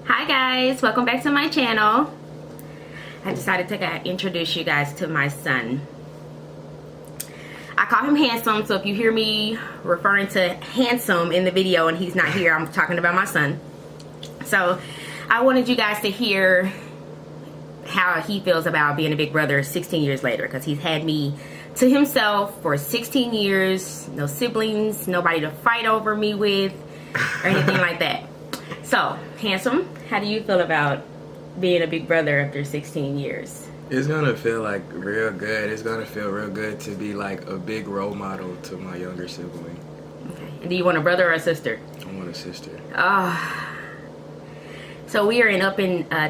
Hi guys, welcome back to my channel. I decided to introduce you guys to my son. I call him Handsome, so if you hear me referring to Handsome in the video and he's not here, I'm talking about my son. So I wanted you guys to hear how he feels about being a big brother 16 years later, because he's had me to himself for 16 years, no siblings, nobody to fight over me with or anything like that. So, Handsome, how do you feel about being a big brother after 16 years? It's gonna feel like real good. It's gonna feel real good to be like a big role model to my younger sibling. Okay. And do you want a brother or a sister? I want a sister. So we are in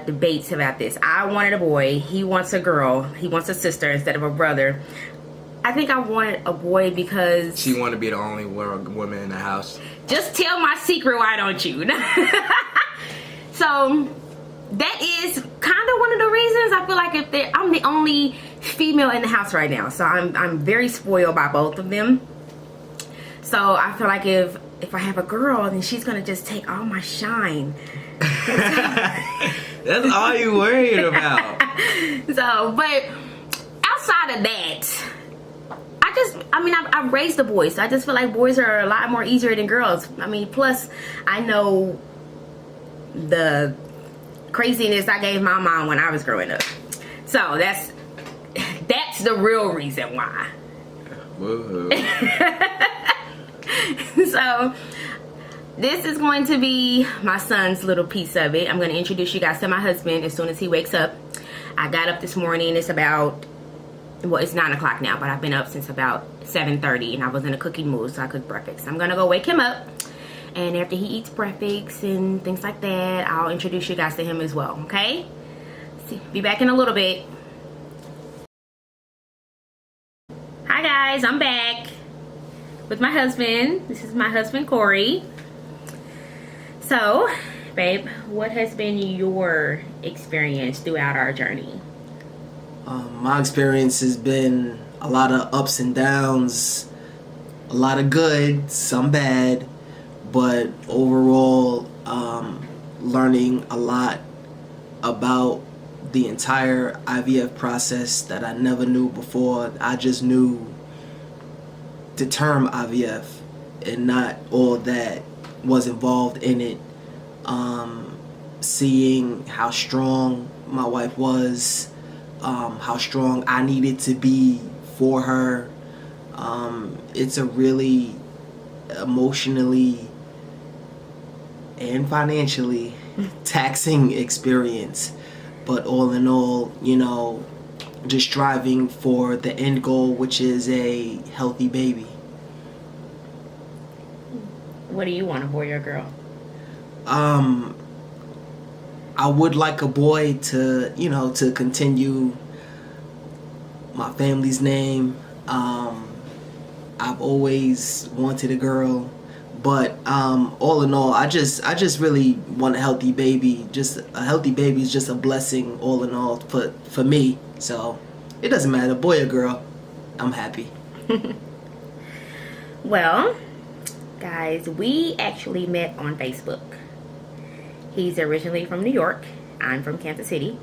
debates about this. I wanted a boy. He wants a girl. He wants a sister instead of a brother. I think I wanted a boy because... She wanted to be the only woman in the house. Just tell my secret, why don't you? So that is kind of one of the reasons. I feel like I'm the only female in the house right now. So I'm very spoiled by both of them. So I feel like if I have a girl, then she's going to just take all my shine. That's all you worried about. So, but outside of that, I've raised a boy, so I just feel like boys are a lot more easier than girls. I mean, plus I know the craziness I gave my mom when I was growing up. So that's the real reason why. Woohoo. So this is going to be my son's little piece of it. I'm going to introduce you guys to my husband as soon as he wakes up. I got up this morning. It's about... well, it's 9 o'clock now, but I've been up since about 7:30 and I was in a cooking mood, so I cooked breakfast. I'm gonna go wake him up, and after he eats breakfast and things like that, I'll introduce you guys to him as well, okay? See, be back in a little bit. Hi guys, I'm back with my husband. This is my husband, Corey. So, babe, what has been your experience throughout our journey? My experience has been a lot of ups and downs, a lot of good, some bad, but overall learning a lot about the entire IVF process that I never knew before. I just knew the term IVF and not all that was involved in it. Seeing how strong my wife was, how strong I needed to be for her. It's a really emotionally and financially taxing experience. But all in all, you know, just striving for the end goal, which is a healthy baby. What do you want, a boy or a girl? I would like a boy to, you know, to continue my family's name. I've always wanted a girl, but all in all, I just really want a healthy baby. Just a healthy baby is just a blessing, all in all, for me. So it doesn't matter, boy or girl, I'm happy. Well, guys, we actually met on Facebook. He's originally from New York. I'm from Kansas City.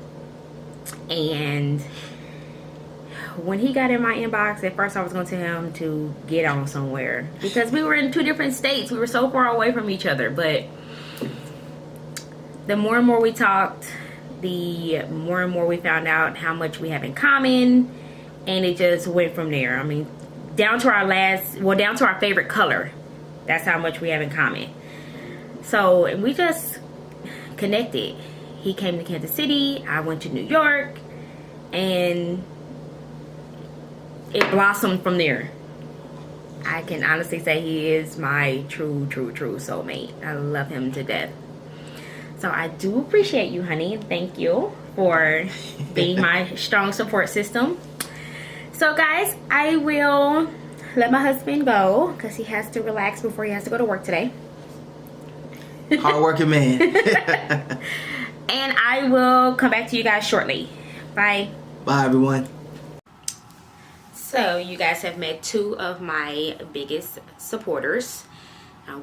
And when he got in my inbox, at first I was going to tell him to get on somewhere, because we were in 2 different states. We were so far away from each other. But the more and more we talked, the more and more we found out how much we have in common. And it just went from there. I mean, down to our favorite color. That's how much we have in common. So, and we just connected. He came to Kansas City, I went to New York, and it blossomed from there. I can honestly say he is my true soulmate. I love him to death. So I do appreciate you, honey. Thank you for being my strong support system. So guys, I will let my husband go because he has to relax before he has to go to work today. Hard-working man. And I will come back to you guys shortly. Bye. Bye, everyone. So you guys have met 2 of my biggest supporters.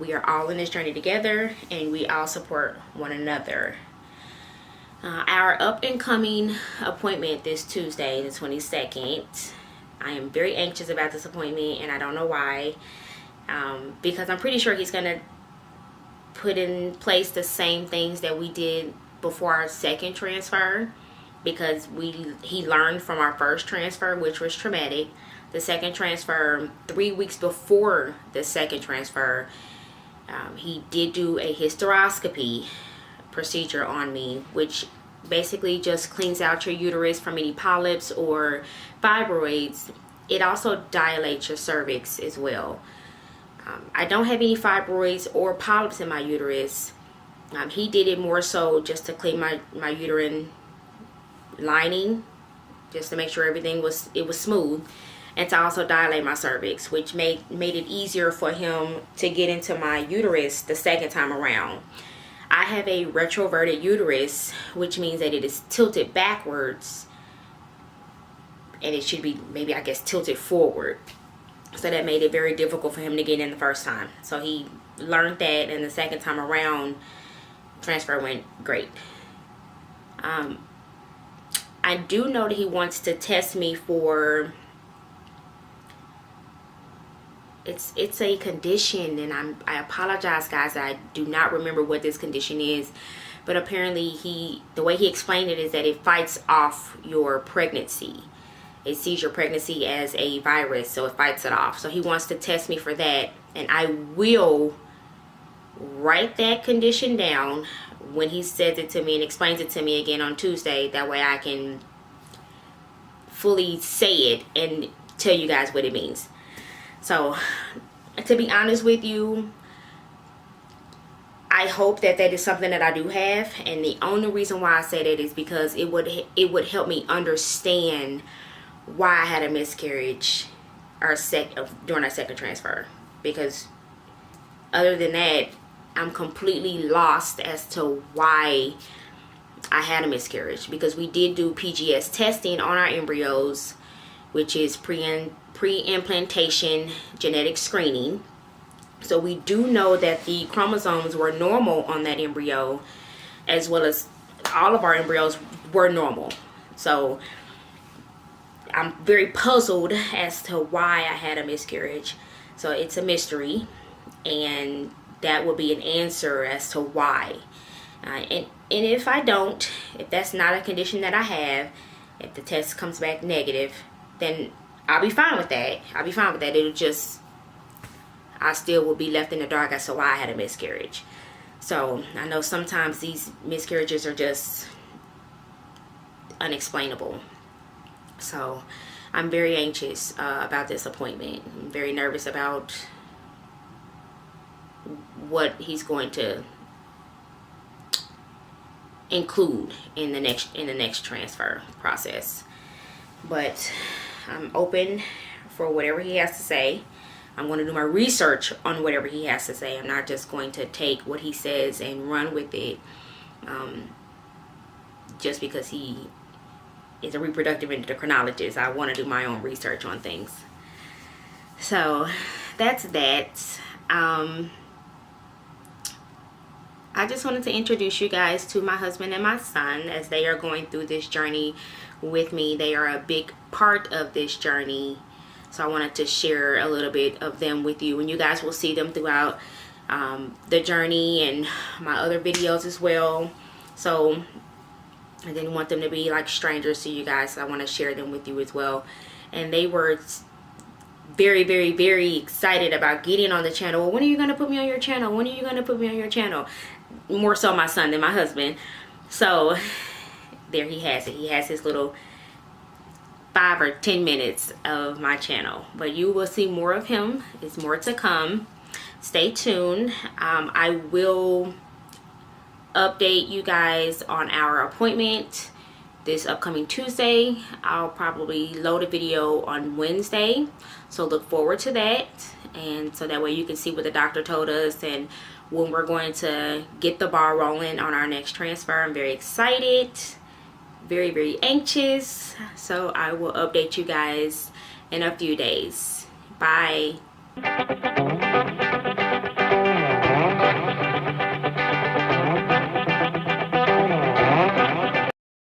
We are all in this journey together, and we all support one another. Our up and coming appointment this Tuesday, the 22nd. I am very anxious about this appointment, and I don't know why. Because I'm pretty sure he's going to put in place the same things that we did before our second transfer, because he learned from our first transfer, which was traumatic. The second transfer, 3 weeks before the second transfer, he did do a hysteroscopy procedure on me, which basically just cleans out your uterus from any polyps or fibroids. It also dilates your cervix as well. I don't have any fibroids or polyps in my uterus. He did it more so just to clean my uterine lining, just to make sure everything was smooth, and to also dilate my cervix, which made it easier for him to get into my uterus the second time around. I have a retroverted uterus, which means that it is tilted backwards, and it should be maybe, I guess, tilted forward. So that made it very difficult for him to get in the first time. So he learned that, and the second time around, transfer went great. I do know that he wants to test me for, it's a condition, and I apologize, guys, I do not remember what this condition is, but apparently the way he explained it is that it fights off your pregnancy. It sees your pregnancy as a virus, so it fights it off. So he wants to test me for that, and I will write that condition down when he says it to me and explains it to me again on Tuesday. That way I can fully say it and tell you guys what it means. So, to be honest with you, I hope that is something that I do have, and the only reason why I say that is because it would help me understand why I had a miscarriage during our second transfer. Because other than that, I'm completely lost as to why I had a miscarriage, because we did do PGS testing on our embryos, which is pre-implantation genetic screening. So we do know that the chromosomes were normal on that embryo, as well as all of our embryos were normal. So I'm very puzzled as to why I had a miscarriage. So it's a mystery, and that will be an answer as to why. And if I don't, if that's not a condition that I have, if the test comes back negative, then I'll be fine with that. It'll just, I still will be left in the dark as to why I had a miscarriage. So I know sometimes these miscarriages are just unexplainable. So I'm very anxious about this appointment. I'm very nervous about what he's going to include in the next transfer process. But I'm open for whatever he has to say. I'm going to do my research on whatever he has to say. I'm not just going to take what he says and run with it just because he is a reproductive endocrinologist. I want to do my own research on things. So that's that. I just wanted to introduce you guys to my husband and my son as they are going through this journey with me. They are a big part of this journey. So I wanted to share a little bit of them with you, and you guys will see them throughout the journey and my other videos as well. So I didn't want them to be like strangers to you guys, so I want to share them with you as well. And they were very, very, very excited about getting on the channel. Well, when are you going to put me on your channel? When are you going to put me on your channel? More so my son than my husband. So there he has it. He has his little 5 or 10 minutes of my channel. But you will see more of him. There's more to come. Stay tuned. I will update you guys on our appointment this upcoming Tuesday. I'll probably load a video on Wednesday, so look forward to that, and so that way you can see what the doctor told us and when we're going to get the ball rolling on our next transfer. I'm very excited, very, very anxious, so I will update you guys in a few days. Bye.